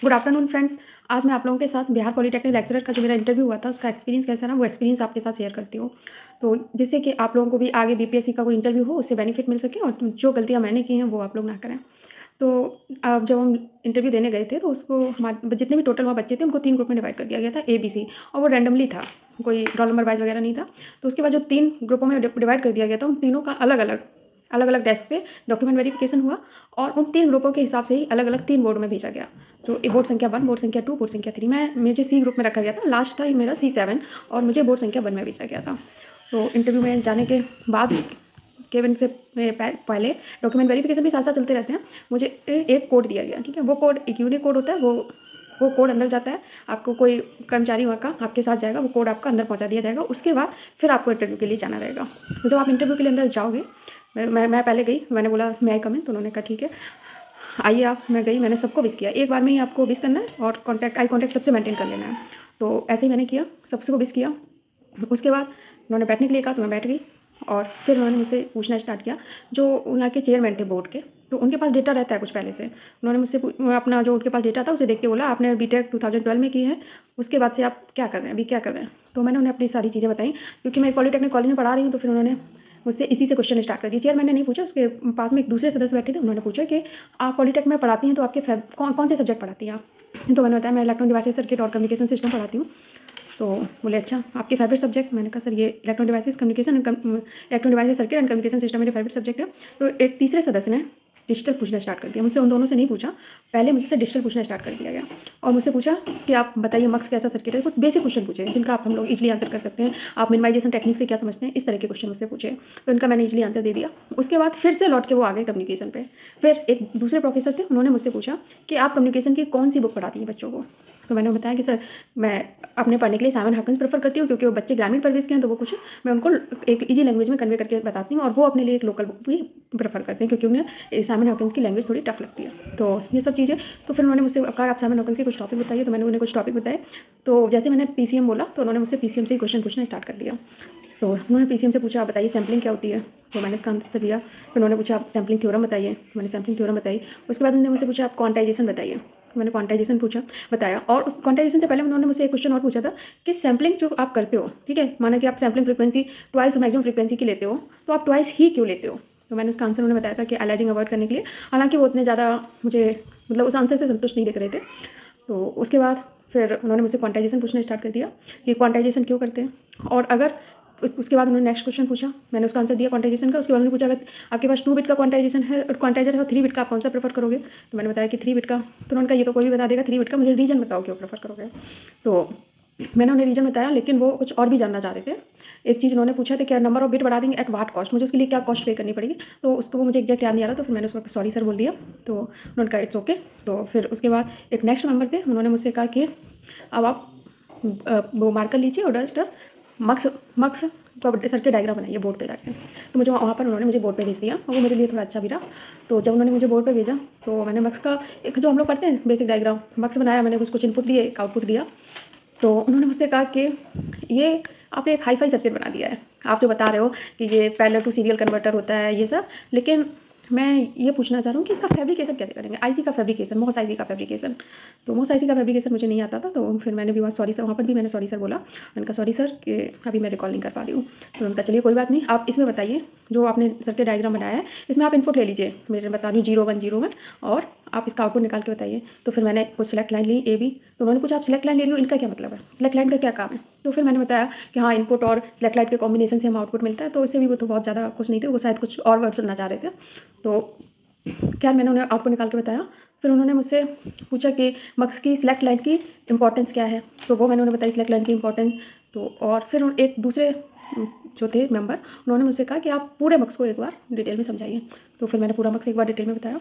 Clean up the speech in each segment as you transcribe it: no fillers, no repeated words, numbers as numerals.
Good afternoon friends. आज मैं आप लोगों के साथ बिहार पॉलिटेक्निक लेक्चरर का जो मेरा इंटरव्यू हुआ था उसका एक्सपीरियंस कैसा रहा वो एक्सपीरियंस आपके साथ शेयर करती हूँ। तो जिससे कि आप लोगों को भी आगे बीपीएससी का कोई इंटरव्यू हो उससे बेनिफिट मिल सके और जो गलतियाँ मैंने की हैं वो आप लोग ना करें। तो अब जब हम इंटरव्यू देने गए थे तो उसको हमारे जितने भी टोटल वहाँ बच्चे थे उनको 3 ग्रुप में डिवाइड कर दिया गया था ABC, और वो रैंडमली था, कोई रोल नंबर वाइज वगैरह नहीं था। तो उसके बाद जो 3 ग्रुपों में डिवाइड कर दिया गया था उन तीनों का अलग अलग डेस्क पे डॉक्यूमेंट वेरिफिकेशन हुआ और उन 3 ग्रुपों के हिसाब से ही अलग-अलग 3 बोर्ड में भेजा गया। तो बोर्ड संख्या 1, बोर्ड संख्या 2, बोर्ड संख्या 3। मुझे सी ग्रुप में रखा गया था, लास्ट था मेरा C7 और मुझे बोर्ड संख्या 1 में भेजा गया था। तो इंटरव्यू में जाने के बाद केबिन से पहले डॉक्यूमेंट वेरिफिकेशन भी साथ-साथ चलते रहते हैं। मुझे एक कोड दिया गया, ठीक है? वो कोड एक यूनिक कोड होता है, वो कोड अंदर जाता है, आपको कोई कर्मचारी वहाँ का आपके साथ जाएगा, वो कोड आपका अंदर पहुँचा दिया जाएगा। उसके बाद फिर आपको इंटरव्यू के लिए जाना रहेगा। तो जब आप इंटरव्यू के लिए अंदर जाओगे, मैं पहले गई, मैंने बोला मे आई कम इन? तो उन्होंने कहा ठीक है, आइए आप। मैं गई, मैंने सबको विश किया। एक बार में ही आपको विश करना है और आई कॉन्टैक्ट सबसे मेंटेन कर लेना है। तो ऐसे ही मैंने किया, सबसे को विश किया। उसके बाद उन्होंने बैठने के लिए कहा तो मैं बैठ गई और फिर उन्होंने मुझसे पूछना स्टार्ट किया। जो यहाँ के चेयरमैन थे बोर्ड के, तो उनके पास डेटा रहता है कुछ पहले से। उन्होंने मुझसे अपना जो उनके पास डेटा था उसे देख के बोला, आपने बीटेक 2012 में की है, उसके बाद से आप क्या कर रहे हैं, अभी क्या कर रहे हैं? तो मैंने उन्हें अपनी सारी चीज़ें बताई, क्योंकि मैं पॉलिटेक्निक कॉलेज में पढ़ा रही हूँ। तो फिर उन्होंने मुझसे इसी से क्वेश्चन स्टार्ट कर दिया। चेयरमैन ने नहीं पूछा, उसके पास में एक दूसरे सदस्य बैठे थे, उन्होंने पूछा कि आप पॉलिटेक में पढ़ाती हैं तो आपके कौन से सब्जेक्ट पढ़ाती हैं आप? तो मैंने बताया मैं इलेक्ट्रॉनिक डिवाइसेस, सर्किट और कम्युनिकेशन सिस्टम पढ़ाती हूँ। तो बोले अच्छा, आपके फेवरेट सब्जेक्ट? मैंने कहा सर ये electronic devices circuit and communication system मेरे फेवरेट सब्जेक्ट है। तो एक तीसरे सदस्य ने डिजिटल पूछना स्टार्ट कर दिया। मुझसे उन दोनों से नहीं पूछा, पहले मुझसे डिजिटल पूछना स्टार्ट कर दिया गया और मुझसे पूछा कि आप बताइए मक्स कैसा सर्किट है। कुछ बेसिक क्वेश्चन पूछे जिनका आप हम लोग इजीली आंसर कर सकते हैं। आप मिनिमाइजेशन टेक्निक से क्या समझते हैं, इस तरह के क्वेश्चन मुझसे पूछे। तो इनका मैंने इजीली आंसर दे दिया। उसके बाद फिर से लौट के वो आ गए कम्युनिकेशन पे। फिर एक दूसरे प्रोफेसर थे, उन्होंने मुझसे पूछा कि आप कम्युनिकेशन की कौन सी बुक पढ़ाती हैं बच्चों को? तो मैंने बताया कि सर मैं अपने पढ़ने के लिए साइमन हॉकिंस प्रेफर करती हूँ, क्योंकि वो बच्चे ग्रामीण परिवेश के हैं, तो वो कुछ मैं उनको एक ईजी लैंग्वेज में कन्वे करके बताती हूँ और वो अपने लिए एक लोकल बुक भी प्रेफर करते हैं, क्योंकि उन्हें साइमन हॉकिंस की लैंग्वेज थोड़ी टफ लगती है। तो ये सब चीज़ें। तो फिर उन्होंने मुझसे कहा आप साइमन हॉकिंस के कुछ टॉपिक बताइए, तो मैंने उन्हें कुछ टॉपिक बताए। तो जैसे मैंने PCM बोला तो उन्होंने मुझसे PCM से ही क्वेश्चन पूछना स्टार्ट कर दिया। तो उन्होंने PCM से पूछा आप बताइए सैम्पलिंग क्या होती है? तो मैंने इसका आंसर दिया। फिर उन्होंने पूछा आप सैम्पलिंग थ्योरम बताइए, मैंने सैम्पलिंग थ्योरम बताई। उसके बाद उन्होंने मुझसे पूछा आप क्वांटाइजेशन बताइए, तो मैंने क्वांटाइजेशन बताया। और उस क्वांटाइजेशन से पहले उन्होंने मुझसे एक क्वेश्चन और पूछा था कि सैम्पलिंग जो आप करते हो, ठीक है, माना कि आप sampling frequency twice maximum frequency की लेते हो, तो आप ट्वाइस ही क्यों लेते हो? तो मैंने उसका आंसर उन्हें बताया था कि अलाइजिंग अवॉइड करने के लिए। हालांकि वो उतने ज़्यादा मुझे मतलब उस आंसर से संतुष्ट नहीं दिख रहे थे। तो उसके बाद फिर उन्होंने मुझसे क्वांटाइजेशन पूछना स्टार्ट कर दिया कि क्वांटाइजेशन क्यों करते हैं, और अगर उसके बाद उन्होंने नेक्स्ट क्वेश्चन पूछा, मैंने उसका आंसर दिया क्वांटाइजेशन का। उसके बाद उन्होंने पूछा अगर आपके पास 2 बिट का क्वांटाइजेशन है और क्वांटाइजर है और 3 बिट का आप कौन सा प्रेफर करोगे? तो मैंने बताया कि 3 बिट का। तो उन्होंने कहा ये तो कोई भी बता देगा 3 बिट का, मुझे रीजन बताओ क्यों प्रेफर करोगे? तो मैंने उन्हें रीजन बताया, लेकिन वो कुछ और भी जानना चाह रहे थे। एक चीज़ उन्होंने पूछा था कि नंबर ऑफ बिट बढ़ा देंगे एट व्हाट कॉस्ट, मुझे उसके लिए क्या कॉस्ट पे करनी पड़ेगी? तो उसको वो मुझे एग्जैक्ट याद नहीं आ रहा, तो फिर मैंने उस वक्त सॉरी सर बोल दिया। तो उन्होंने कहा इट्स ओके। तो फिर उसके बाद एक नेक्स्ट मेंबर थे, उन्होंने मुझसे कहा कि अब आप वो मार्कर लीजिए और जस्ट मक्स मक्स तो सर्किट डायग्राम बनाइए बोर्ड पे जाके। तो मुझे वहाँ पर उन्होंने मुझे बोर्ड पे भेज दिया और वो मेरे लिए थोड़ा अच्छा भी रहा। तो जब उन्होंने मुझे बोर्ड पे भेजा तो मैंने मक्स का एक जो हम लोग करते हैं बेसिक डायग्राम मक्स बनाया, मैंने कुछ इनपुट दिए, एक आउटपुट दिया। तो उन्होंने मुझसे कहा कि ये आपने एक हाई-फाई सर्किट बना दिया है। आप जो बता रहे हो कि ये पैरेलल टू सीरियल कन्वर्टर होता है ये सब, लेकिन मैं ये पूछना चाह रहा हूँ कि इसका फैब्रिकेशन कैसे करेंगे? आईसी का फैब्रिकेशन, MOS आईसी का फैब्रिकेशन। तो MOS आईसी का फैब्रिकेशन मुझे नहीं आता था, तो फिर मैंने भी वहाँ सॉरी सर, वहाँ पर भी मैंने सॉरी सर बोला। मैंने कहा सॉरी सर कि अभी मैं रिकॉल नहीं कर पा रही हूँ। तो उन्होंने कहा चलिए कोई बात नहीं, आप इसमें बताइए जो आपने सर्किट डायग्राम बनाया है, इसमें आप इनपुट ले लीजिए, मैं बता रही हूँ 0 1 0 1, और आप इसका आउटपुट निकाल के बताइए। तो फिर मैंने कुछ सिलेक्ट लाइन ली AB। तो उन्होंने पूछा आप सिलेक्ट लाइन ले रही हो, इनका क्या मतलब है? सिलेक्ट लाइन का क्या काम है? तो फिर मैंने बताया कि हाँ, इनपुट और सिलेक्ट लाइन के कॉम्बिनेशन से हमें आउटपुट मिलता है। तो इससे भी वो तो बहुत ज़्यादा खुश नहीं थे, वो शायद कुछ और वर्ड सुनना चाह रहे थे। तो खैर मैंने उन्हें आउटपुट निकाल के बताया। फिर उन्होंने मुझसे पूछा कि मक्स की सिलेक्ट लाइन की इंपॉर्टेंस क्या है? तो वो मैंने उन्हें बताई सिलेक्ट लाइन की इंपॉर्टेंस। तो और फिर एक दूसरे जो थे मेंबर, उन्होंने मुझसे कहा कि आप पूरे मक्स को एक बार डिटेल में समझाइए। तो फिर मैंने पूरा मक्स एक बार डिटेल में बताया,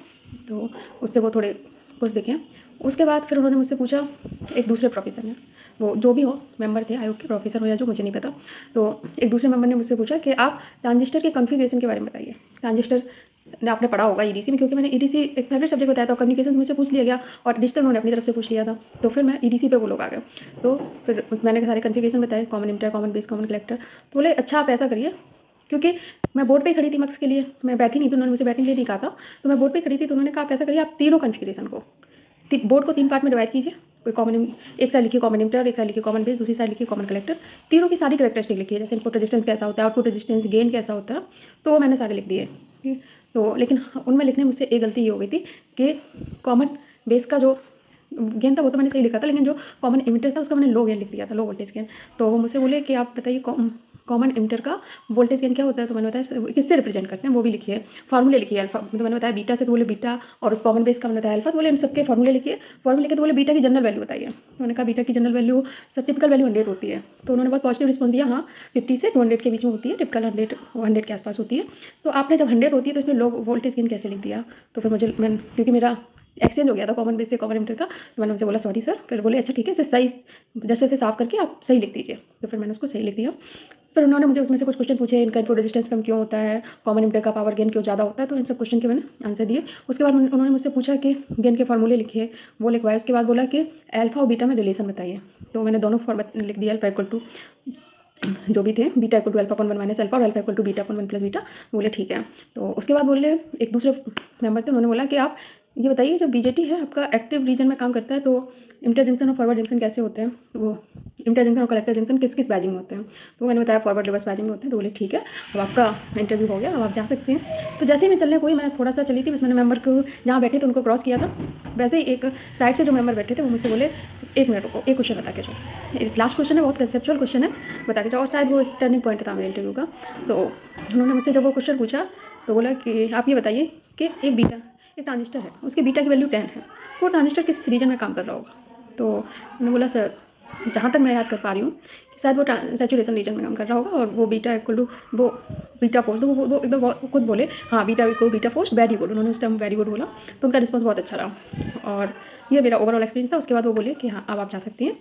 तो उससे वो थोड़े खुश दिखे। उसके बाद फिर उन्होंने मुझसे पूछा, एक दूसरे प्रोफेसर ने, वो जो भी हो मेंबर थे आयोग के, प्रोफेसर हो या जो, मुझे नहीं पता। तो एक दूसरे मेंबर ने मुझसे पूछा कि आप ट्रांजिस्टर के कॉन्फ़िगरेशन के बारे में बताइए। ट्रांजिस्टर ने आपने पढ़ा होगा EDC में, क्योंकि मैंने EDC एक फेवरेट सब्जेक्ट बताया था, कम्युनिकेशन मुझसे पूछ लिया गया और डिजिटल उन्होंने अपनी तरफ से पूछ लिया था। तो फिर मैं EDC पे वो लोग आ गए। तो फिर मैंने सारे कॉन्फ़िगरेशन बताए, common emitter, common base, common collector. तो बोले अच्छा आप ऐसा करिए, क्योंकि मैं बोर्ड पे ही खड़ी थी मक्स के लिए, मैं बैठी नहीं थी, उन्होंने मुझसे बैठने के लिए नहीं कहा था। तो मैं बोर्ड पे खड़ी थी, तो उन्होंने कहा आप ऐसा करिए, आप तीनों कॉन्फ़िगरेशन को बोर्ड को 3 पार्ट में डिवाइड कीजिए। कोई कॉमन, एक साइड लिखिए कॉमन एमिटर, एक साइड लिखिए कॉमन बेस, दूसरी साइड लिखिए कॉमन कलेक्टर। तीनों की सारी कैरेक्टरिस्टिक लिखिए, जैसे इनपुट रेजिस्टेंस कैसा होता है, आउटपुट रेजिस्टेंस, गेन कैसा होता है, तो वो मैंने सारे लिख दिए। ठीक, तो लेकिन उनमें लिखने में मुझसे एक गलती ये हो गई थी कि कॉमन बेस का जो गेन था वो तो मैंने सही लिखा था, लेकिन जो कॉमन एमिटर था उसका मैंने लो गेन लिख दिया था, लो वोल्टेज गेन। तो वो मुझसे बोले कि आप बताइए कॉमन एमिटर का वोल्टेज गेन क्या होता है, तो मैंने बताया किससे रिप्रेजेंट करते हैं वो भी लिखिए, फार्मूले लिखिए। अल्फा तो मैंने बताया बीटा से, तो बोले बीटा, और उस कॉमन बेस का मैंने बताया अल्फा, तो बोले इन सबके फार्मूले लिखिए। फार्मूले लिखे तो बोले बीटा की जनरल वैल्यू बताइए। तो मैंने कहा बीटा की जनरल वैल्यू सब टिपिकल वैल्यू 100 होती है। तो उन्होंने बहुत पॉजिटिव रिस्पॉन्स दिया, हाँ 50 से 200 के बीच में होती है, टिपिकल 100 के आसपास होती है। तो आपने जब 100 होती है तो इसमें लो वोल्टेज गेन कैसे लिख दिया। तो फिर मैं क्योंकि मेरा एक्सचेंज हो गया था कॉमन बेस से कॉमन एमिटर का, तो मैंने उनसे बोला सॉरी सर। फिर बोले अच्छा ठीक है, इसे सही जस्ट से साफ करके आप सही लिख दीजिए। तो फिर मैंने उसको सही लिख दिया। फिर उन्होंने मुझे उसमें से कुछ क्वेश्चन पूछे, इनका इनपुट रेजिस्टेंस कम क्यों होता है, कॉमन एमिटर का पावर गेन क्यों ज़्यादा होता है, तो इन सब क्वेश्चन के मैंने आंसर दिए। उसके बाद उन्होंने मुझसे पूछा कि गेन के फार्मूले लिखिए, वो लिखवाए। उसके बाद बोला कि अल्फा और बीटा में रिलेशन बताइए। तो मैंने दोनों फॉर्मूला लिख दिया, अल्फा इक्वल टू जो भी थे, beta equal to alpha upon 1 minus alpha, और alpha equal to beta upon 1 plus beta. बोले ठीक है। तो उसके बाद बोले एक दूसरे मेंबर थे, उन्होंने बोला कि आप ये बताइए जो बीजेटी है आपका एक्टिव रीजन में काम करता है, तो इंटर जंक्शन और फॉरवर्ड जंक्शन कैसे होते हैं, तो वो इंटर जंक्शन और कलेक्टर जंक्शन किस किस बैजिंग में होते हैं। तो मैंने बताया फॉरवर्ड रिवर्स बैजिंग में होते हैं। तो बोले ठीक है, अब आपका इंटरव्यू हो गया, अब आप जा सकते हैं। तो जैसे ही मैं चलने को, मैं थोड़ा सा चली थी, बस मैंने मेंबर को जहाँ बैठे थे उनको क्रॉस किया था, वैसे ही एक साइड से जो मेंबर बैठे थे वो मुझसे बोले 1 मिनट रुको, एक क्वेश्चन बता के जाओ, लास्ट क्वेश्चन है, बहुत कंसेप्चुअल क्वेश्चन है, बता के जाओ। और शायद वो एक टर्निंग पॉइंट था मेरे इंटरव्यू का। तो उन्होंने मुझसे जब वो क्वेश्चन पूछा तो बोला कि आप ये बताइए कि एक ट्रांजिस्टर है, उसके बीटा की वैल्यू 10 है, वो ट्रांजिस्टर किस रीजन में काम कर रहा होगा। तो उन्होंने बोला सर, जहाँ तक मैं याद कर पा रही हूँ कि शायद वो सैचुरेशन रीजन में काम कर रहा होगा, और वो बीटा इक्वल टू वो बीटा फोर्स, तो वो एकदम खुद बोले हाँ beta equal beta force, very good. उन्होंने उस टाइम वेरी गुड बोला, तो उनका रिस्पॉन्स बहुत अच्छा रहा। और ये मेरा ओवरऑल एक्सपीरियंस था। उसके बाद वो बोले कि हाँ अब आप जा सकती हैं।